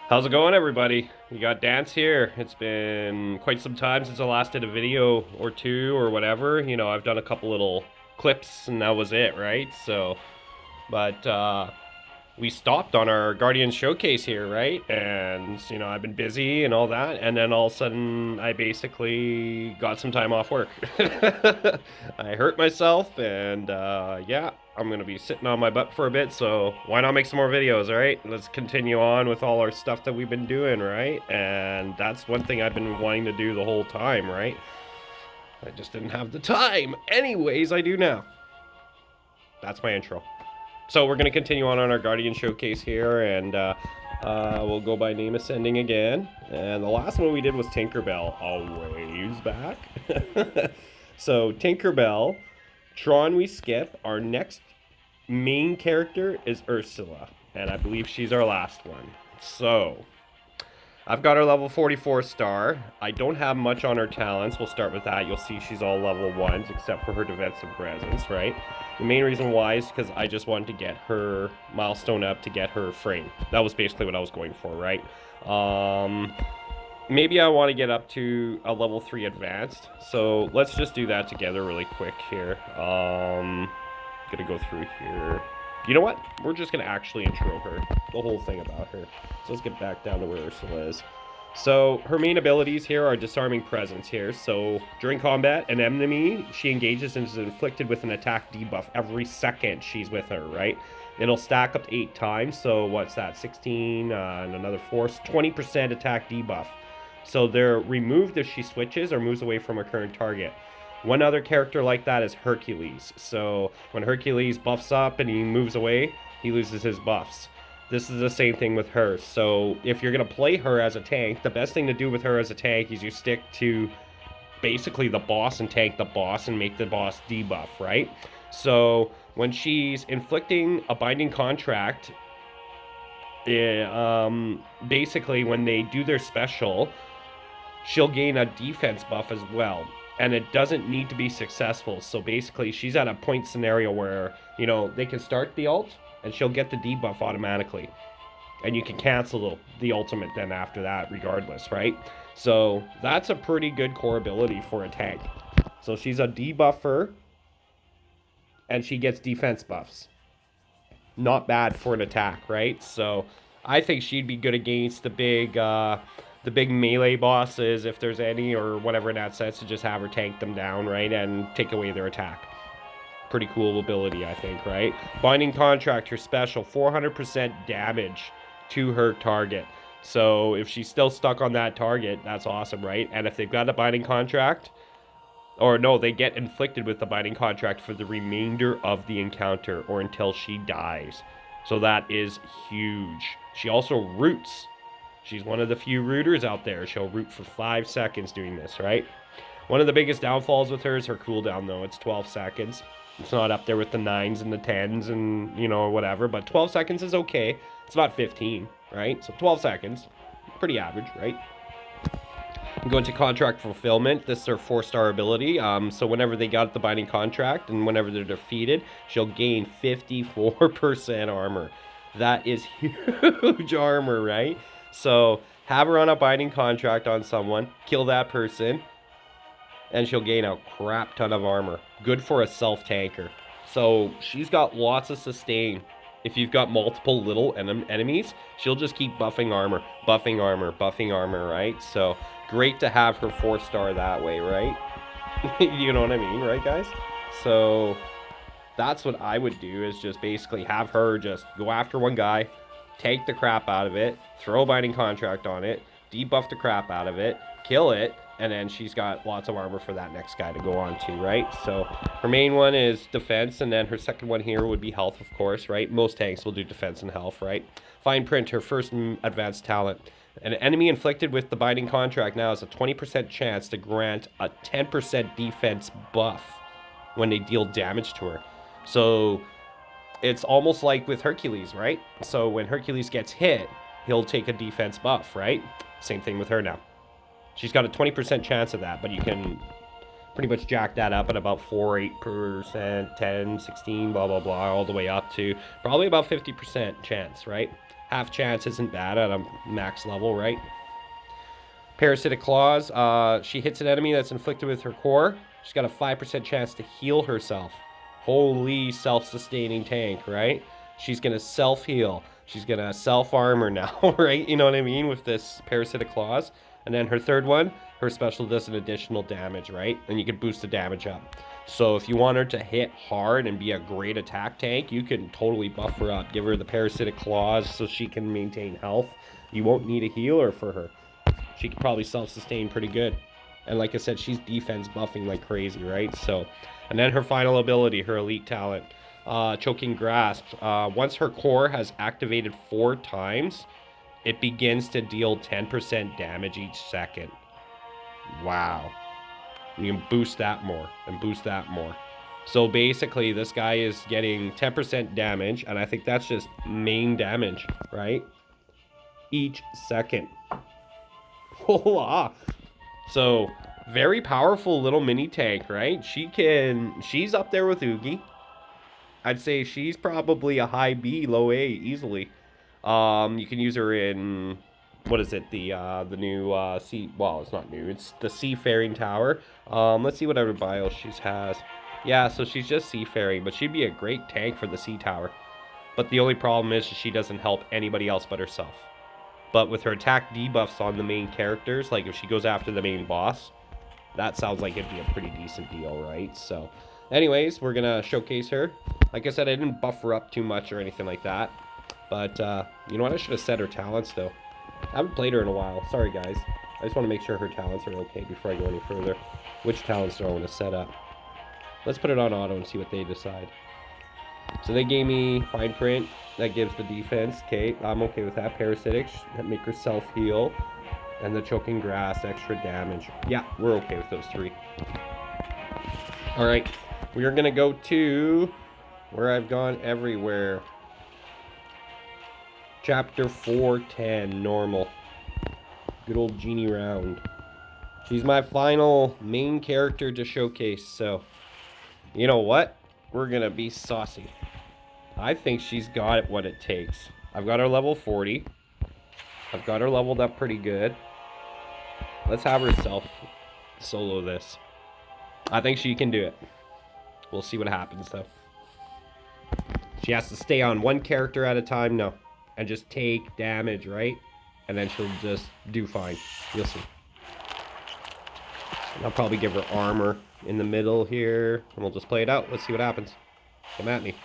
How's it going, everybody? You got Dance here. It's been quite some time since I last did a video or two or whatever. I've done a couple little clips and that was it, right? But we stopped on our Guardian showcase here, right? And, I've been busy and all that. And then all of a sudden, I basically got some time off work. I hurt myself and, yeah, I'm going to be sitting on my butt for a bit. So why not make some more videos, all right? Let's continue on with all our stuff that we've been doing, right? And that's one thing I've been wanting to do the whole time, right? I just didn't have the time. Anyways, I do now. That's my intro. So we're going to continue on our Guardian showcase here, and we'll go by name ascending again. And the last one we did was Tinkerbell, a ways back. So Tinkerbell, Tron we skip. Our next main character is Ursula, and I believe she's our last one. So I've got her level 44 star. I don't have much on her talents. We'll start with that. You'll see she's all level 1s except for her defensive presence, right? The main reason why is because I just wanted to get her milestone up to get her frame. That was basically what I was going for, right? Maybe I want to get up to a level 3 advanced. So let's just do that together really quick here. Gonna go through here. You know what? We're just going to actually intro her. The whole thing about her. So let's get back down to where Ursula is. So her main abilities here are disarming presence here. So during combat, an enemy she engages and is inflicted with an attack debuff every second she's with her, right? It'll stack up to 8 times. So what's that? 16 and another 4. 20% attack debuff. So they're removed if she switches or moves away from her current target. One other character like that is Hercules. So when Hercules buffs up and he moves away, he loses his buffs. This is the same thing with her. So if you're going to play her as a tank, the best thing to do with her as a tank is you stick to basically the boss and tank the boss and make the boss debuff, right? So when she's inflicting a binding contract, basically when they do their special, she'll gain a defense buff as well. And it doesn't need to be successful. So basically, she's at a point scenario where, they can start the ult, and she'll get the debuff automatically. And you can cancel the ultimate then after that, regardless, right? So that's a pretty good core ability for a tank. So she's a debuffer, and she gets defense buffs. Not bad for an attack, right? So I think she'd be good against the big melee bosses, if there's any, or whatever in that sense, to just have her tank them down, right, and take away their attack. Pretty cool ability, I think, right? Binding Contract, her special, 400% damage to her target. So if she's still stuck on that target, that's awesome, right? And if they've got a Binding Contract, or no, they get inflicted with the Binding Contract for the remainder of the encounter, or until she dies. So that is huge. She also roots. She's one of the few rooters out there. She'll root for 5 seconds doing this, right? One of the biggest downfalls with her is her cooldown, though. It's 12 seconds. It's not up there with the 9s and the 10s and, whatever. But 12 seconds is okay. It's not 15, right? So 12 seconds. Pretty average, right? I'm going to Contract Fulfillment. This is her 4-star ability. So whenever they got the Binding Contract and whenever they're defeated, she'll gain 54% armor. That is huge armor, right? So have her on a Binding Contract on someone, kill that person, and she'll gain a crap ton of armor. Good for a self-tanker. So she's got lots of sustain. If you've got multiple little enemies, she'll just keep buffing armor, buffing armor, buffing armor, right? So great to have her 4-star that way, right? You know what I mean, right, guys? So that's what I would do, is just basically have her just go after one guy, take the crap out of it, throw a Binding Contract on it, debuff the crap out of it, kill it, and then she's got lots of armor for that next guy to go on to, right? So her main one is defense, and then her second one here would be health, of course, right? Most tanks will do defense and health, right? Fine Print, her first advanced talent. An enemy inflicted with the Binding Contract now has a 20% chance to grant a 10% defense buff when they deal damage to her. So it's almost like with Hercules, right? So when Hercules gets hit, he'll take a defense buff, right? Same thing with her now. She's got a 20% chance of that, but you can pretty much jack that up at about 4, 8%, 10, 16, blah, blah, blah, all the way up to probably about 50% chance, right? half chance isn't bad at a max level, right? Parasitic Claws. She hits an enemy that's inflicted with her core. She's got a 5% chance to heal herself. Holy self-sustaining tank, right? She's going to self-heal. She's going to self-armor now, right? You know what I mean? With this Parasitic Claws. And then her third one, her special does an additional damage, right? And you can boost the damage up. So if you want her to hit hard and be a great attack tank, you can totally buff her up. Give her the Parasitic Claws so she can maintain health. You won't need a healer for her. She could probably self-sustain pretty good. And like I said, she's defense buffing like crazy, right? So, and then her final ability, her elite talent, Choking Grasp. Once her core has activated 4 times, it begins to deal 10% damage each second. Wow. You can boost that more and boost that more. So basically, this guy is getting 10% damage, and I think that's just main damage, right? Each second. So very powerful little mini tank, right? She's up there with Oogie. I'd say she's probably a high B, low A easily. You can use her in, what is it, the new sea, well, it's not new, it's the Seafaring Tower. Let's see what other bios she has. Yeah, so she's just Seafaring, but she'd be a great tank for the Sea Tower. But the only problem is she doesn't help anybody else but herself. But with her attack debuffs on the main characters, like if she goes after the main boss, that sounds like it'd be a pretty decent deal, right? So, anyways, we're going to showcase her. Like I said, I didn't buff her up too much or anything like that. But, you know what? I should have set her talents, though. I haven't played her in a while. Sorry, guys. I just want to make sure her talents are okay before I go any further. Which talents do I want to set up? Let's put it on auto and see what they decide. So they gave me Fine Print. That gives the defense. Okay, I'm okay with that. Parasitic, that make her self-heal. And the Choking Grass, extra damage. Yeah, we're okay with those 3. Alright, we are going to go to where I've gone everywhere. Chapter 410, normal. Good old Genie Round. She's my final main character to showcase, so you know what? We're going to be saucy. I think she's got what it takes. I've got her level 40. I've got her leveled up pretty good. Let's have her solo this. I think she can do it. We'll see what happens, though. She has to stay on one character at a time, no. And just take damage, right? And then she'll just do fine. You'll see. And I'll probably give her armor in the middle here. And we'll just play it out. Let's see what happens. Come at me.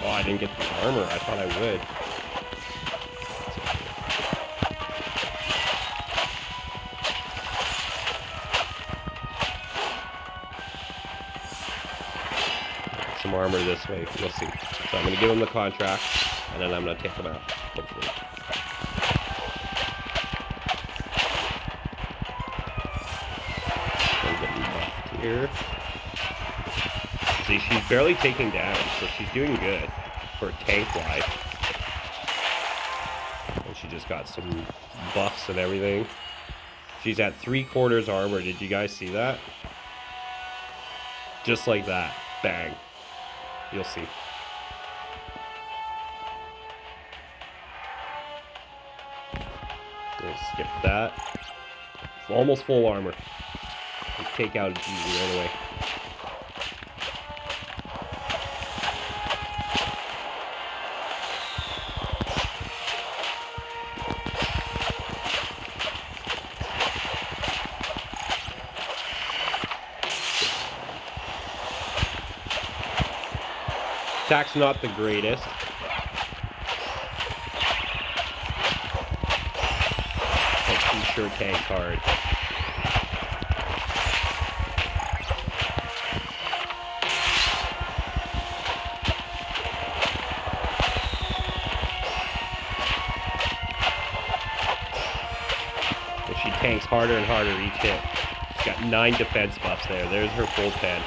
Oh, I didn't get the armor. I thought I would. Some armor this way. We'll see. So I'm going to give him the contract, and then I'm going to take him out, hopefully. Here. See, she's barely taking damage, so she's doing good for tank-wise. And she just got some buffs and everything. She's at 3/4 armor. Did you guys see that? Just like that. Bang. You'll see. We'll skip that. Almost full armor. Take out easy right away. Attack's not the greatest. But she sure tanks hard. She tanks harder and harder each hit. She's got 9 defense buffs there. There's her full 10.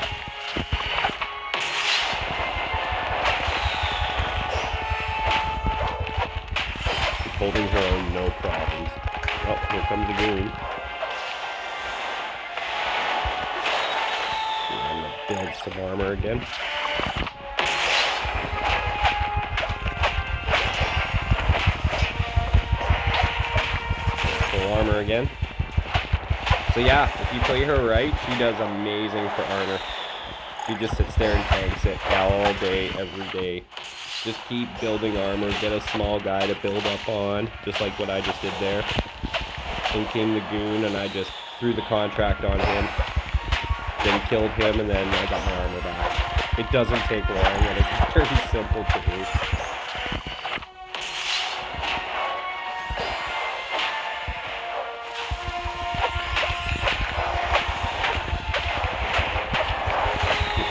holding her own, no problems. Oh, here comes the goon. I'm gonna build some armor again. Full armor again. So yeah, if you play her right, she does amazing for armor. She just sits there and tanks it all day, every day. Just keep building armor, get a small guy to build up on, just like what I just did there. In came the goon, and I just threw the contract on him, then killed him, and then I got my armor back. It doesn't take long, and it's very simple to do.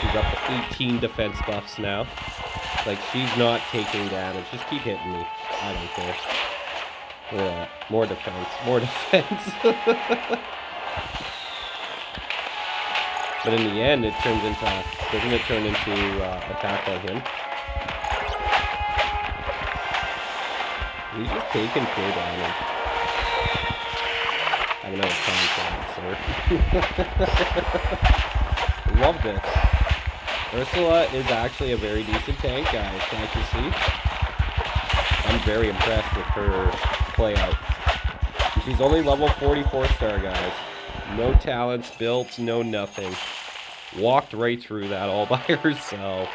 She's up to 18 defense buffs now. Like, she's not taking damage. Just keep hitting me. I don't care. Look at that. More defense. More defense. But in the end, it turns into... Doesn't it turn into attack on him? He's just taking pure damage. I have another contract, sir. Love this. Ursula is actually a very decent tank, guys. Can't you see? I'm very impressed with her play out. She's only level 44 star, guys. No talents built, no nothing. Walked right through that all by herself.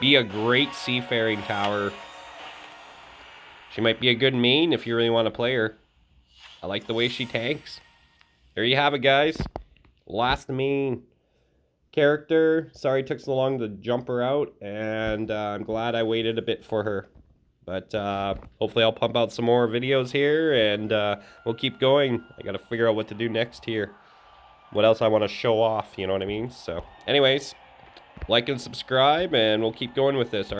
Be a great seafaring tower. She might be a good main if you really want to play her. I like the way she tanks. There you have it, guys. Last main character. Sorry it took so long to jump her out, and I'm glad I waited a bit for her. But hopefully I'll pump out some more videos here, and we'll keep going. I gotta figure out what to do next here. What else I want to show off, you know what I mean? So anyways, like and subscribe, and we'll keep going with this.